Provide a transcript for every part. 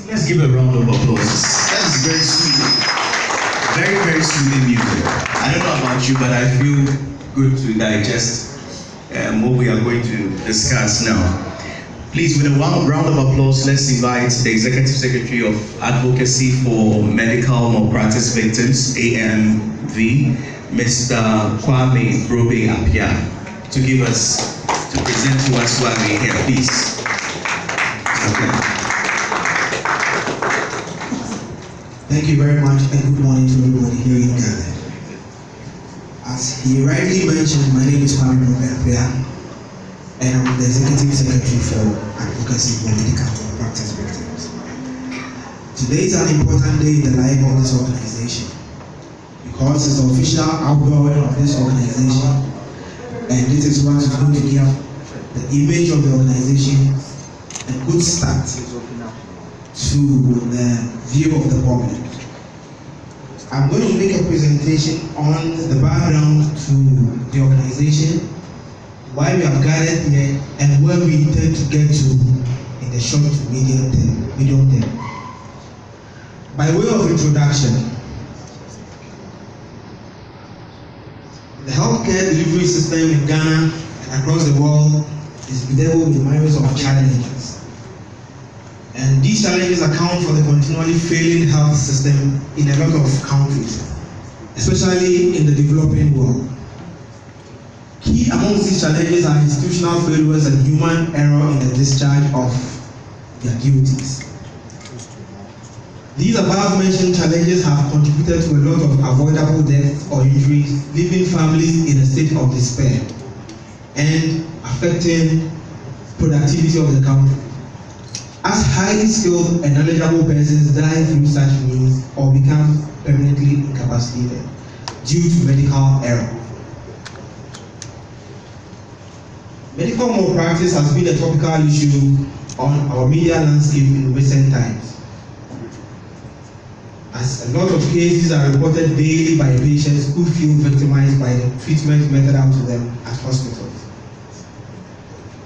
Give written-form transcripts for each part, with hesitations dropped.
Let's give a round of applause. That is very sweet. Very, very soothing music. I don't know about you, but I feel good to digest what we are going to discuss now. Please, with a round of applause, let's invite the Executive Secretary of Advocacy for Medical Malpractice Victims, AMMV, Mr. Kwame Brobe Apia, to present to us why we're here, please. Okay. Thank you very much, and good morning to everybody here in Ghana. As he rightly mentioned, my name is Kwame Brobe Apia, and I'm the Executive Secretary for Advocacy for Medical Malpractice Victims. Today is an important day in the life of this organization because it's the official outgoing of this organization, and this is what is going to give the image of the organization a good start to the view of the public. I'm going to make a presentation on the background to the organization, why we have gathered here, and where we intend to get to in the short to medium term. By way of introduction, the healthcare delivery system in Ghana and across the world is bedeviled with myriad of challenges. And these challenges account for the continually failing health system in a lot of countries, especially in the developing world. Key amongst these challenges are institutional failures and human error in the discharge of their duties. These above-mentioned challenges have contributed to a lot of avoidable deaths or injuries, leaving families in a state of despair and affecting productivity of the country, as highly skilled and knowledgeable persons die through such means or become permanently incapacitated due to medical error. Medical malpractice has been a topical issue on our media landscape in recent times, as a lot of cases are reported daily by patients who feel victimized by the treatment meted out to them at hospitals.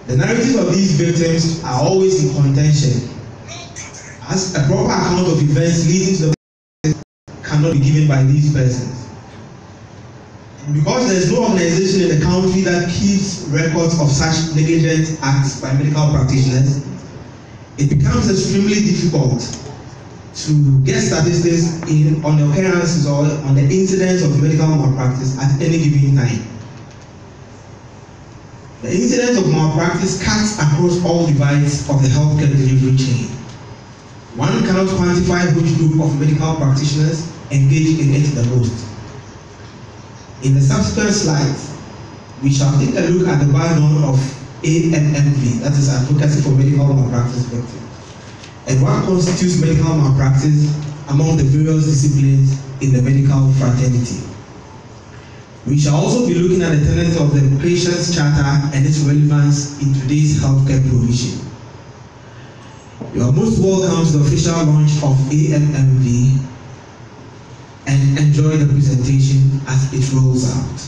The narratives of these victims are always in contention, as a proper account of events leading to the cannot be given by these persons. And because there is no organization in the country that keeps records of such negligent acts by medical practitioners, it becomes extremely difficult to get statistics on the occurrences or on the incidence of medical malpractice at any given time. The incidence of malpractice cuts across all divides of the healthcare delivery chain. One cannot quantify which group of medical practitioners engage in it the most. In the subsequent slides, we shall take a look at the background of AMMV, that is Advocacy for Medical Malpractice Victims, and what constitutes medical malpractice among the various disciplines in the medical fraternity. We shall also be looking at the tenets of the Patient's Charter and its relevance in today's healthcare provision. You are most welcome to the official launch of AMMV and enjoy the presentation as it rolls out.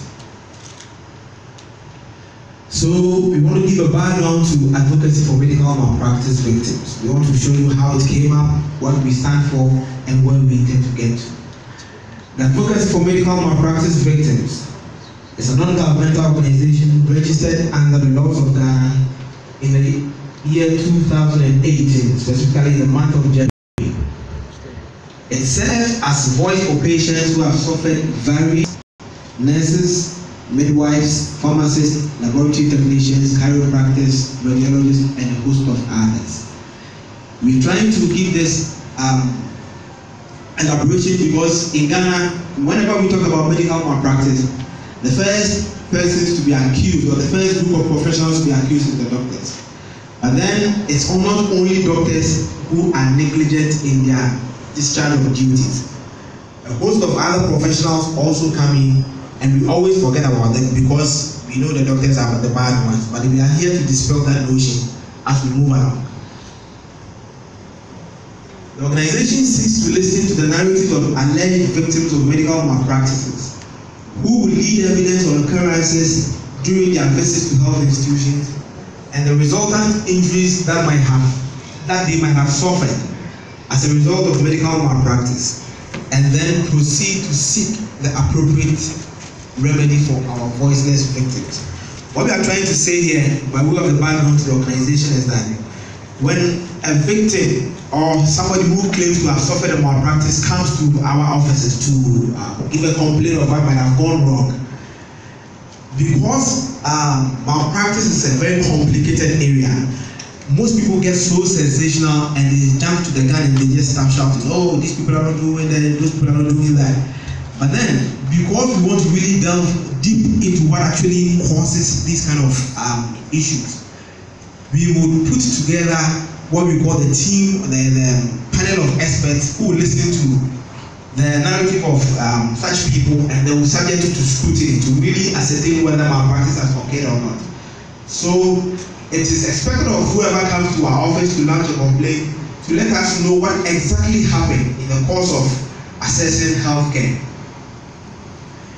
So we want to give a background to Advocacy for Medical Malpractice Victims. We want to show you how it came up, what we stand for, and where we intend to get to. The Advocacy for Medical Malpractice Victims is a non-governmental organization registered under the laws of Ghana in the year 2018, specifically in the month of January It serves as voice for patients who have suffered various nurses, midwives, pharmacists, laboratory technicians, chiropractors, radiologists, and a host of others. We're trying to give this elaboration because in Ghana, whenever we talk about medical malpractice, the first persons to be accused or the first group of professionals to be accused is the doctors. But then it's not only doctors who are negligent in their discharge of duties. A host of other professionals also come in, and we always forget about them because we know the doctors are the bad ones, but we are here to dispel that notion as we move along. The organization seeks to listen to the narratives of alleged victims of medical malpractices, who will lead evidence on occurrences during their visits to health institutions and the resultant injuries that they might have suffered as a result of medical malpractice, and then proceed to seek the appropriate remedy for our voiceless victims. What we are trying to say here, by way of the background to the organization, is that when a victim or somebody who claims to have suffered a malpractice comes to our offices to give a complaint of what might have gone wrong, because malpractice is a very complicated area, most people get so sensational and they jump to the gun and they just start shouting, oh, these people are not doing that, those people are not doing that. But then, because we want to really delve deep into what actually causes these kind of issues, we will put together what we call the team, the panel of experts who will listen to the narrative of such people, and they will subject it to scrutiny to really ascertain whether malpractice has occurred or not. So it is expected of whoever comes to our office to launch a complaint to let us know what exactly happened in the course of assessing healthcare.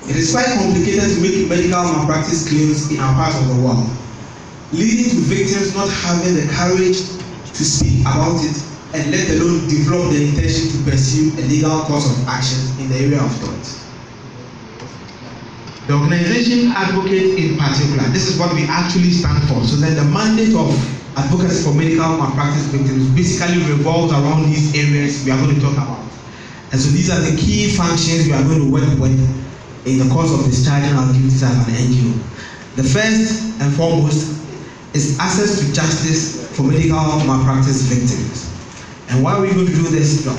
It is quite complicated to make medical malpractice claims in our part of the world, leading to victims not having the courage to speak about it and let alone develop the intention to pursue a legal course of action in the area of thought. The organization advocates in particular, this is what we actually stand for. So then the mandate of advocacy for medical malpractice victims basically revolves around these areas we are going to talk about. And so these are the key functions we are going to work with in the course of discharging our duties as an NGO. The first and foremost is access to justice for medical malpractice victims. And why are we going to do this job?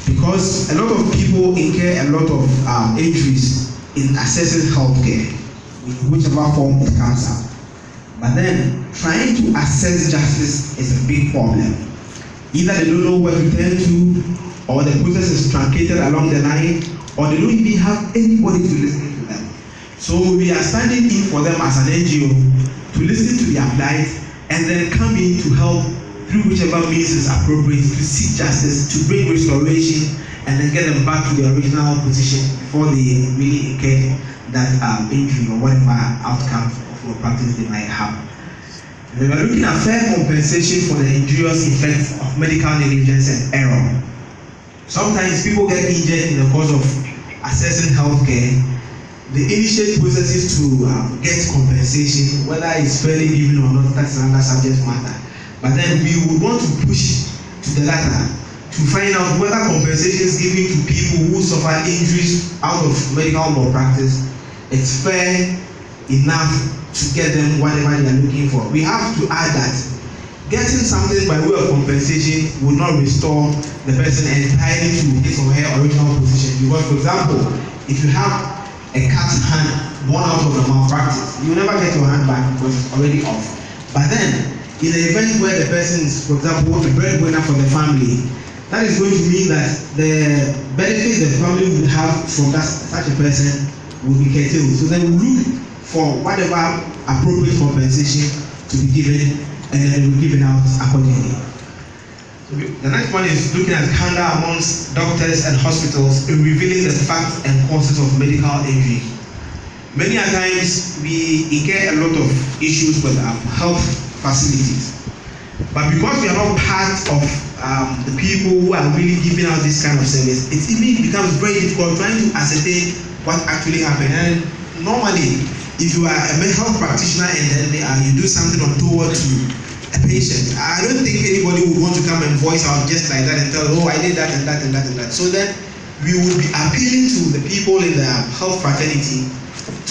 Because a lot of people incur a lot of injuries in accessing healthcare, in whichever form it comes out. But then, trying to access justice is a big problem. Either they don't know where to turn to, or the process is truncated along the line, or they don't even have anybody to listen to them. So we are standing in for them as an NGO to listen to their plight and then come in to help through whichever means is appropriate to seek justice, to bring restoration, and then get them back to their original position before they really incur that injury or whatever outcome of practice they might have. We are looking at fair compensation for the injurious effects of medical negligence and error. Sometimes people get injured in the course of accessing healthcare. They initiate processes to get compensation, whether it's fairly given or not, that's another subject matter. But then we would want to push to the latter to find out whether compensation is given to people who suffer injuries out of medical malpractice. It's fair enough to get them whatever they are looking for. We have to add that getting something by way of compensation will not restore the person entirely to his or her original position. Because, for example, if you have a cat's hand born out of the malpractice, you will never get your hand back because it's already off. But then, in the event where the person is, for example, a breadwinner for the family, that is going to mean that the benefits the family would have from such a person will be curtailed. So then we look for whatever appropriate compensation to be given, and then we'll give it out accordingly. So the next one is looking at candor amongst doctors and hospitals in revealing the facts and causes of medical injury. Many a times we incur a lot of issues with health facilities, but because we are not part of the people who are really giving out this kind of service, it even becomes very difficult trying to ascertain what actually happened. And normally, if you are a health practitioner and then you do something untoward to a patient. I don't think anybody would want to come and voice out just like that and tell, oh, I did that and that and that and that. So then we would be appealing to the people in the health fraternity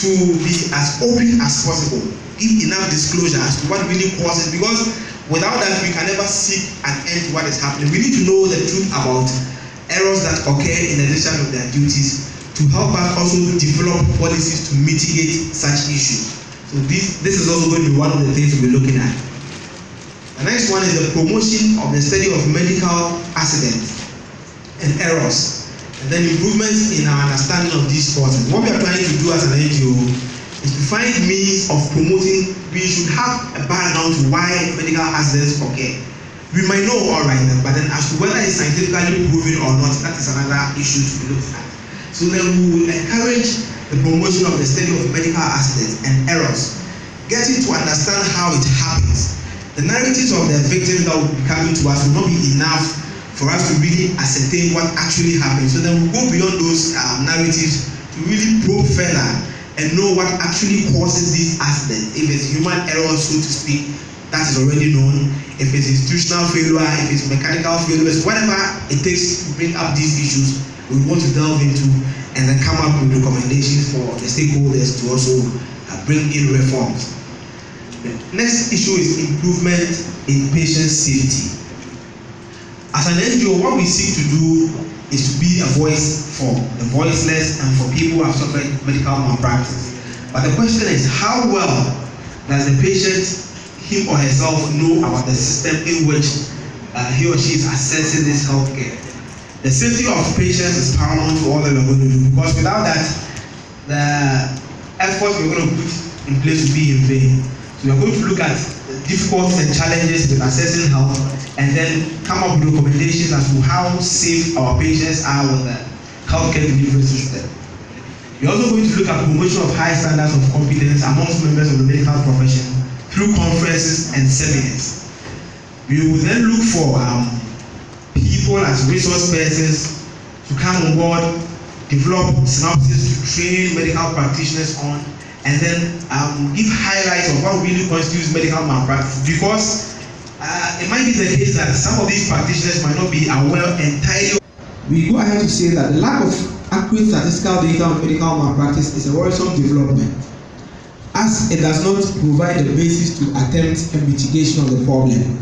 to be as open as possible, give enough disclosure as to what really causes, because without that we can never seek an end to what is happening. We need to know the truth about errors that occur in the discharge of their duties to help us also develop policies to mitigate such issues. So this is also going to be one of the things we'll be looking at. The next one is the promotion of the study of medical accidents and errors, and then improvements in our understanding of these causes. What we are trying to do as an NGO is to find means of promoting. We should have a background to why medical accidents occur. We might know all right, but then as to whether it's scientifically proven or not, that is another issue to be looked at. So then we will encourage the promotion of the study of medical accidents and errors, getting to understand how it happens. The narratives of the victims that will be coming to us will not be enough for us to really ascertain what actually happened. So then we'll go beyond those narratives to really probe further and know what actually causes these accidents. If it's human error, so to speak, that is already known. If it's institutional failure, if it's mechanical failures, whatever it takes to bring up these issues, we want to delve into and then come up with recommendations for the stakeholders to also bring in reforms. The next issue is improvement in patient safety. As an NGO, what we seek to do is to be a voice for the voiceless and for people who have suffered medical malpractice. But the question is, how well does the patient, him or herself, know about the system in which he or she is accessing this healthcare? The safety of patients is paramount to all that we're going to do, because without that, the effort we're going to put in place will be in vain. So we're going to look at the difficulties and challenges with accessing health, and then come up with recommendations as to how safe our patients are with the healthcare delivery system. We're also going to look at promotion of high standards of competence amongst members of the medical profession through conferences and seminars. We will then look for people as resource persons to come on board, develop synopsis to train medical practitioners on, and then give highlights of what really constitutes medical malpractice, because it might be the case that some of these practitioners might not be aware entirely. We go ahead to say that the lack of accurate statistical data on medical malpractice is a worrisome development, as it does not provide the basis to attempt a mitigation of the problem.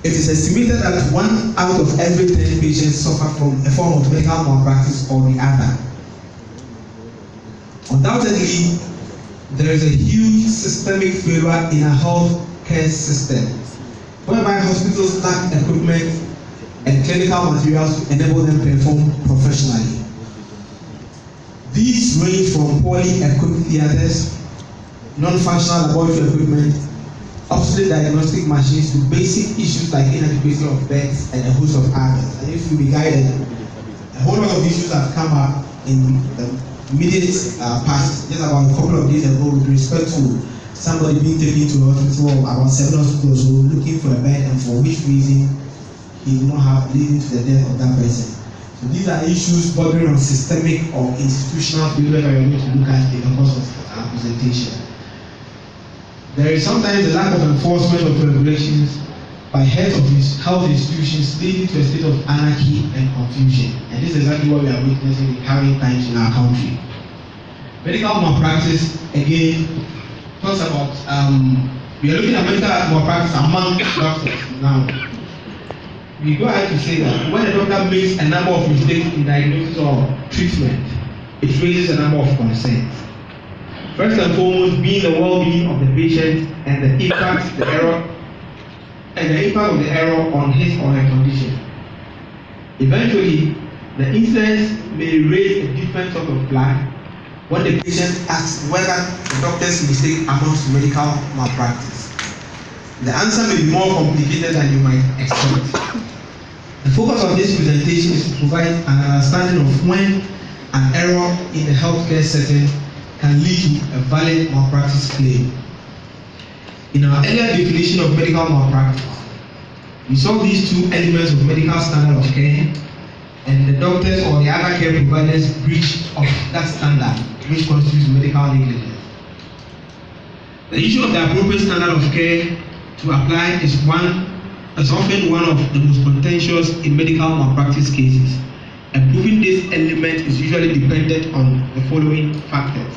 It is estimated that 1 out of every 10 patients suffer from a form of medical malpractice or the other. Undoubtedly, there is a huge systemic failure in our health care system, whereby hospitals lack equipment and clinical materials to enable them to perform professionally. These range from poorly equipped theaters, non-functional laboratory equipment, obsolete diagnostic machines, to basic issues like inadequacy of beds and a host of others. And if you be guided, a whole lot of issues have come up in the immediate past, just about a couple of days ago, with respect to somebody being taken to a hospital, about 7 hospitals, so looking for a bed, and for which reason he did not have, leading to the death of that person. So these are issues bordering on systemic or institutional failure that we are going to look at in the course of our presentation. There is sometimes a lack of enforcement of regulations by heads of health institutions, leading to a state of anarchy and confusion. And this is exactly what we are witnessing in current times in our country. Medical malpractice, again, talks about, we are looking at medical malpractice among doctors now. We go ahead to say that when a doctor makes a number of mistakes in diagnosis or treatment, it raises a number of concerns. First and foremost, being the well-being of the patient and the impact of the error on his or her condition. Eventually, the incident may raise a different sort of flag when the patient asks whether the doctor's mistake amounts to medical malpractice. The answer may be more complicated than you might expect. The focus of this presentation is to provide an understanding of when an error in the healthcare setting can lead to a valid malpractice claim. In our earlier definition of medical malpractice, we saw these two elements of medical standard of care and the doctors or the other care providers' breach of that standard, which constitutes medical negligence. The issue of the appropriate standard of care to apply is often one of the most contentious in medical malpractice cases, and proving this element is usually dependent on the following factors.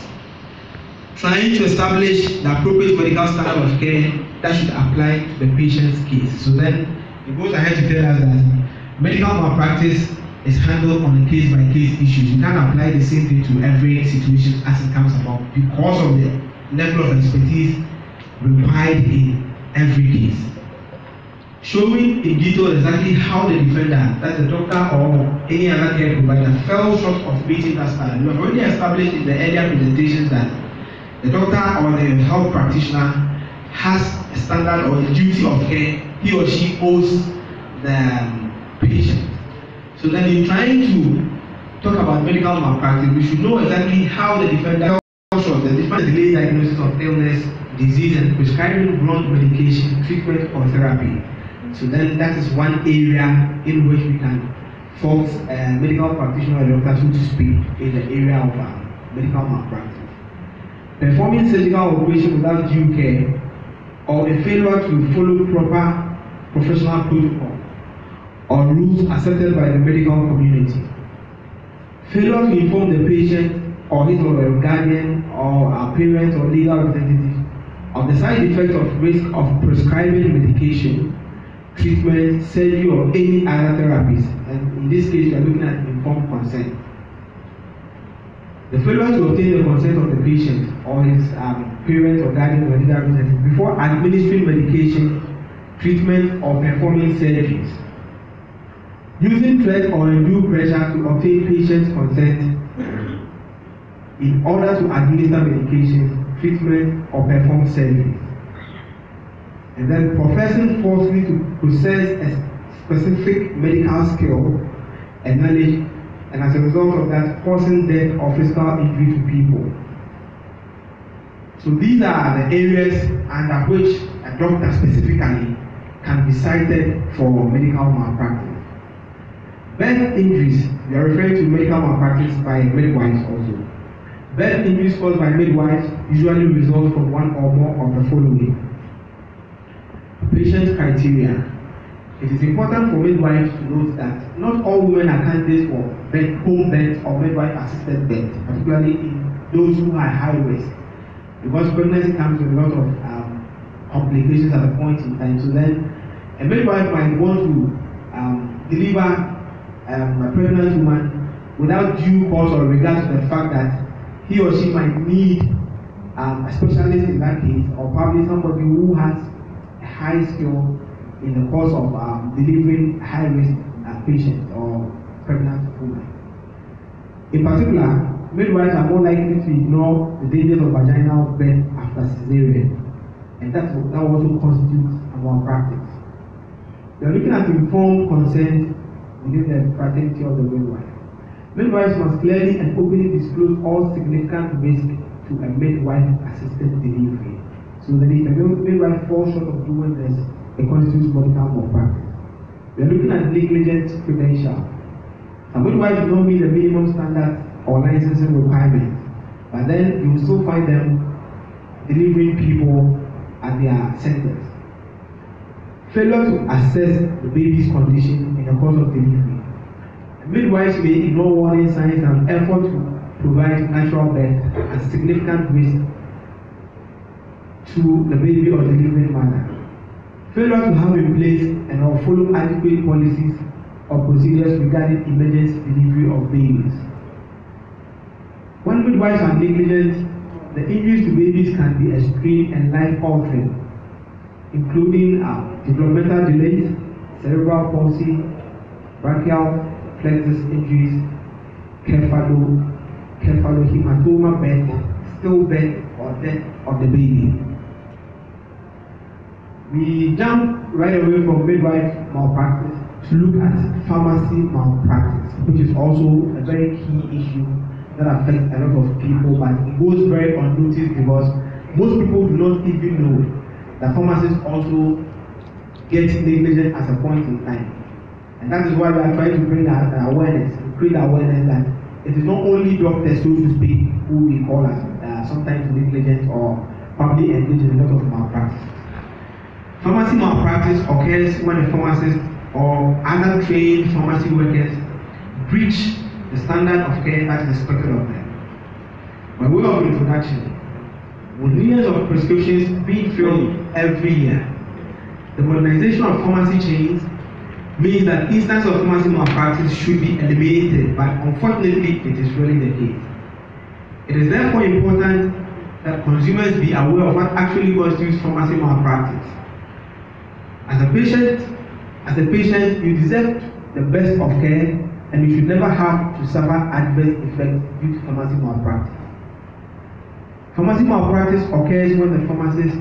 Trying to establish the appropriate medical standard of care that should apply to the patient's case. So then it goes ahead to tell us that medical malpractice is handled on a case-by-case issues. You can't apply the same thing to every situation as it comes about because of the level of expertise required in every case. Showing in detail exactly how the defendant, that's the doctor or any other care provider, fell short of meeting that standard. We have already established in the earlier presentations that the doctor or the health practitioner has a standard or a duty of care he or she owes the patient. So then in trying to talk about medical malpractice, we should know exactly how the defendant fell short, the different delayed diagnosis of illness, disease, and prescribing wrong medication, treatment, or therapy. So then that is one area in which we can fault medical practitioner or doctor, so to speak, in the area of medical malpractice. Performing surgical operation without due care, or a failure to follow proper professional protocol or rules accepted by the medical community. Failure to inform the patient or his or her guardian or a parent or legal representative of the side effects of risk of prescribing medication, treatment, surgery, or any other therapies. And in this case, we are looking at informed consent. The failure to obtain the consent of the patient or his parent or guardian or legal representative before administering medication, treatment, or performing surgeries. Using threat or undue pressure to obtain patient's consent in order to administer medication, treatment, or perform surgery. And then professing falsely to possess a specific medical skill and knowledge, and as a result of that, causing death or physical injury to people. So these are the areas under which a doctor specifically can be cited for medical malpractice. Birth injuries, we are referring to medical malpractice by midwives also. Birth injuries caused by midwives usually result from one or more of the following. Patient criteria. It is important for midwives to note that not all women are candidates for home birth or midwife-assisted birth, particularly in those who are high risk, because pregnancy comes with a lot of complications at a point in time. So then, a midwife might want to deliver a pregnant woman without due cause or regard to the fact that he or she might need a specialist in that case, or probably somebody who has a high skill in the course of delivering high-risk patients or pregnant women. In particular, midwives are more likely to ignore the dangers of vaginal birth after cesarean, and that also constitutes a malpractice. We are looking at informed consent within the fraternity of the midwife. Midwives must clearly and openly disclose all significant risk to a midwife-assisted delivery. So that if a midwife falls short of doing this, it constitutes medical malpractice. We are looking at negligent credential. Some midwives do not meet the minimum standards or licensing requirements, but then you will still find them delivering people at their centers. Failure to assess the baby's condition in the course of delivery. Midwives may ignore warning signs and effort to provide natural birth at significant risk to the baby or delivering mother. Failure to have in place and or follow adequate policies or procedures regarding emergency delivery of babies. When midwives are negligent, the injuries to babies can be extreme and life-altering, including developmental delays, cerebral palsy, brachial plexus injuries, cephalohematoma birth, stillbirth, or death of the baby. We jump right away from midwife malpractice to look at pharmacy malpractice, which is also a very key issue that affects a lot of people, but it goes very unnoticed because most people do not even know that pharmacists also get negligent at a point in time. And that is why we are trying to bring that awareness, create awareness that it is not only doctors, so to speak, who we call as sometimes negligent or probably engage in a lot of malpractice. Pharmacy malpractice occurs when a pharmacist or other trained pharmacy workers breach the standard of care that is expected of them. By way of introduction, with millions of prescriptions being filled every year, the modernization of pharmacy chains means that instances of pharmacy malpractice should be eliminated, but unfortunately, it is really the case. It is therefore important that consumers be aware of what actually constitutes pharmacy malpractice. As a patient, you deserve the best of care, and you should never have to suffer adverse effects due to pharmacy malpractice. Pharmacy malpractice occurs when the pharmacist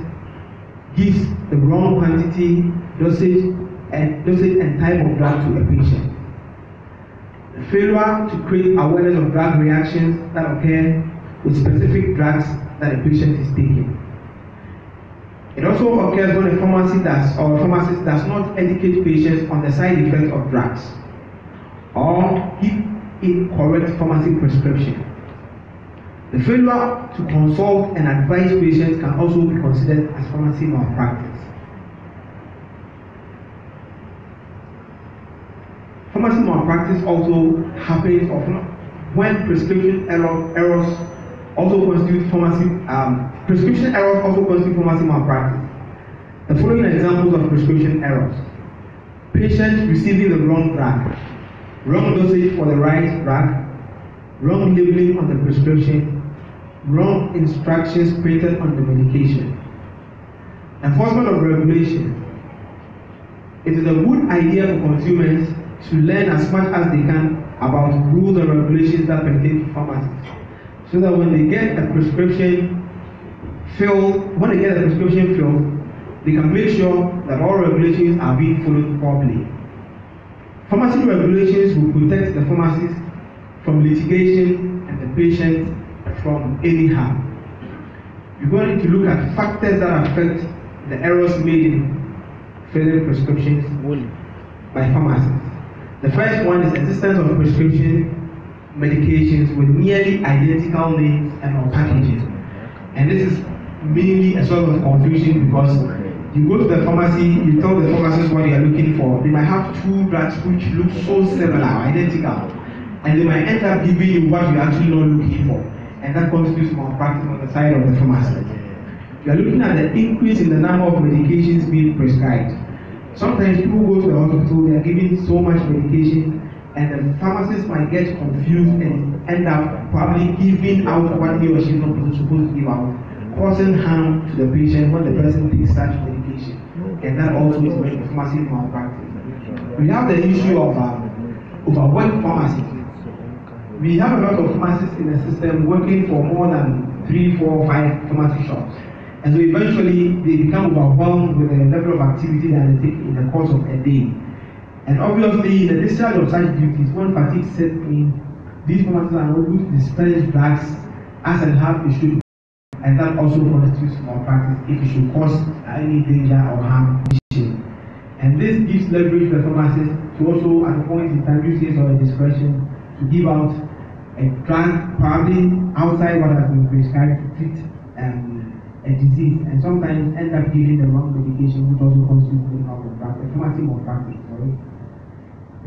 gives the wrong quantity, dosage and type of drug to a patient. The failure to create awareness of drug reactions that occur with specific drugs that a patient is taking. It also occurs when a pharmacist does not educate patients on the side effects of drugs or give incorrect pharmacy prescription. The failure to consult and advise patients can also be considered as pharmacy malpractice. Pharmacy malpractice also happens often when prescription errors also constitute pharmacy malpractice. The following examples of prescription errors: patient receiving the wrong drug, wrong dosage for the right drug, wrong labeling on the prescription, wrong instructions printed on the medication. Enforcement of regulation. It is a good idea for consumers to learn as much as they can about rules and regulations that pertain to pharmacies, so that when they get a prescription filled, they can make sure that all regulations are being followed properly. Pharmacy regulations will protect the pharmacist from litigation and the patient from any harm. We're going to look at factors that affect the errors made in filling prescriptions by pharmacists. The first one is existence of prescription medications with nearly identical names and or packaging. And this is mainly a sort of confusion because you go to the pharmacy, you tell the pharmacist what you are looking for. They might have two drugs which look so similar, identical, and they might end up giving you what you're actually not looking for. And that constitutes malpractice on the side of the pharmacist. You are looking at the increase in the number of medications being prescribed. Sometimes people go to the hospital, they are given so much medication, and the pharmacist might get confused and end up probably giving out what he or she is not supposed to give out, causing harm to the patient when the person takes such medication. And that also is where the pharmacy malpractice. We have the issue of overworked pharmacists. We have a lot of pharmacists in the system working for more than 3, 4, 5 pharmacy shops. And so eventually they become overwhelmed with the level of activity that they take in the course of a day. And obviously, the discharge of such duties, when fatigue sets in, these pharmacists are not able to dispense drugs as and how they should. And that also constitutes malpractice if it should cause any danger or harm to the patient. And this gives leverage to the pharmacist to also, at a point in time, use his or her discretion to give out a drug probably outside what has been prescribed to treat a disease, and sometimes end up giving the wrong medication, which also constitutes a pharmacy malpractice.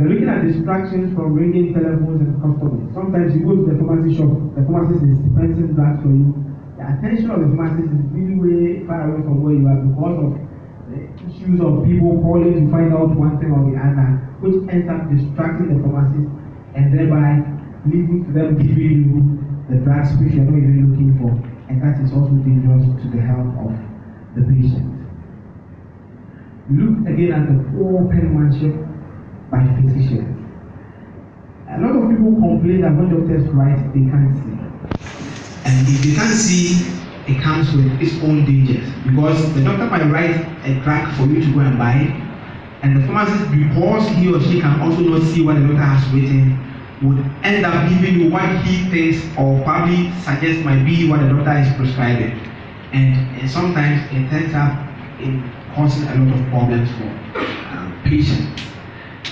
We're looking at distractions from ringing telephones and customers. Sometimes you go to the pharmacy shop, the pharmacist is dispensing drugs for you. The attention of the pharmacist is really way far away from where you are because of the issues of people calling to find out one thing or the other, which ends up distracting the pharmacist and thereby leading to them giving you the drugs which you're not even looking for. And that is also dangerous to the health of the patient. Look again at the poor penmanship by physicians. A lot of people complain that when doctors write, they can't see. And if they can't see, it comes with its own dangers. Because the doctor might write a drug for you to go and buy, and the pharmacist, because he or she can also not see what the doctor has written, would end up giving you what he thinks or probably suggests might be what the doctor is prescribing. And sometimes it ends up in causing a lot of problems for patients.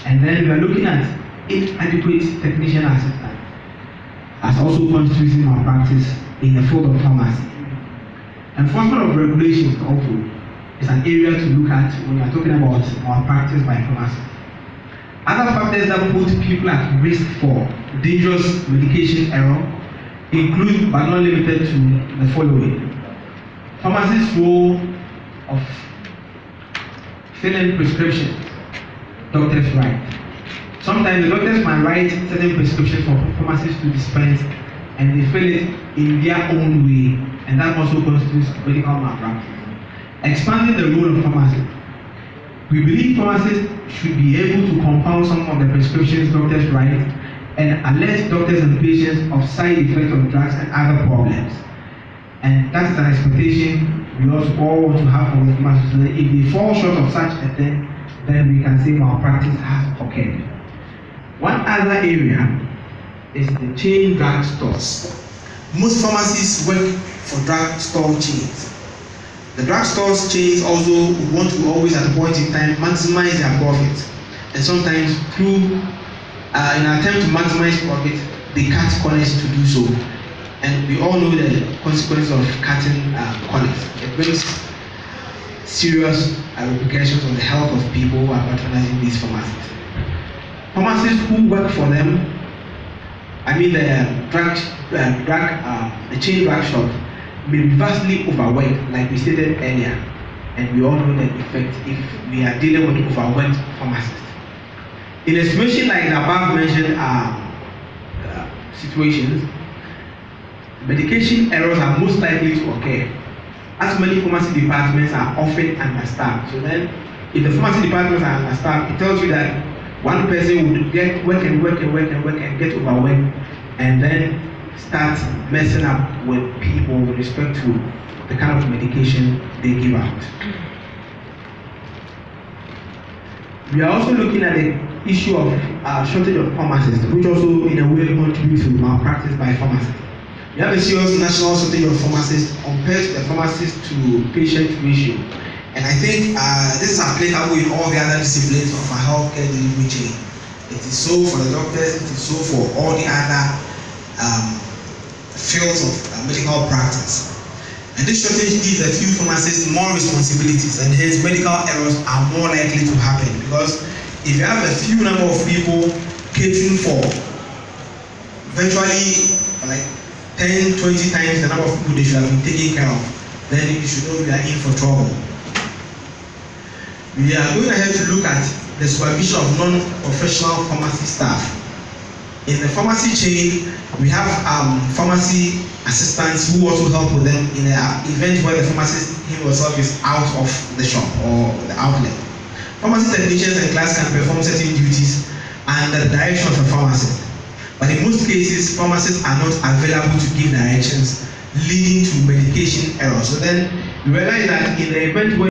And then we are looking at inadequate technician assistance as also constituting malpractice in the field of pharmacy. Enforcement of regulations also. is an area to look at when you are talking about malpractice by pharmacists. Other factors that put people at risk for dangerous medication error include, but not limited to, the following. Pharmacists' role of filling prescriptions, doctors' right. Sometimes the doctors might write certain prescriptions for pharmacists to dispense, and they fill it in their own way, and that also constitutes medical malpractice. Expanding the role of pharmacists. We believe pharmacists should be able to compound some of the prescriptions doctors write and alert doctors and patients of side effects of drugs and other problems. And that is an expectation we also all want to have from the pharmacists. So that if they fall short of such a thing, then we can say malpractice has occurred. One other area is the chain drug stores. Most pharmacies work for drug store chains. The drug stores chains also want to always at a point in time maximize their profit, and sometimes through in an attempt to maximize profit, they cut corners to do so. And we all know the consequences of cutting corners. It brings serious repercussions on the health of people who are patronizing these pharmacies. Pharmacists who work for them, I mean the chain drug shop, may be vastly overworked, like we stated earlier, and we all know the effect if we are dealing with overworked pharmacists. In a situation like the above mentioned situations, medication errors are most likely to occur, as many pharmacy departments are often understaffed. So then, if the pharmacy departments are understaffed, it tells you that one person would work and get overworked, and then start messing up with people with respect to the kind of medication they give out. We are also looking at the issue of shortage of pharmacists, which also in a way contributes to malpractice by pharmacists. We have a serious national shortage of pharmacists compared to the pharmacist to patient ratio. And I think this is applicable in all the other disciplines of our healthcare delivery chain. It is so for the doctors, it is so for all the other fields of medical practice. And this shortage gives a few pharmacists more responsibilities, and hence medical errors are more likely to happen, because if you have a few number of people catering for virtually like 10, 20 times the number of people they should have been taking care of, then you should know we are in for trouble. We are going ahead to look at the supervision of non-professional pharmacy staff. In the pharmacy chain, we have pharmacy assistants who also help with them in an event where the pharmacist himself is out of the shop or the outlet. Pharmacy technicians and clerks can perform certain duties under the direction of a pharmacist. But in most cases, pharmacists are not available to give directions, leading to medication errors. So then you realize that in the event where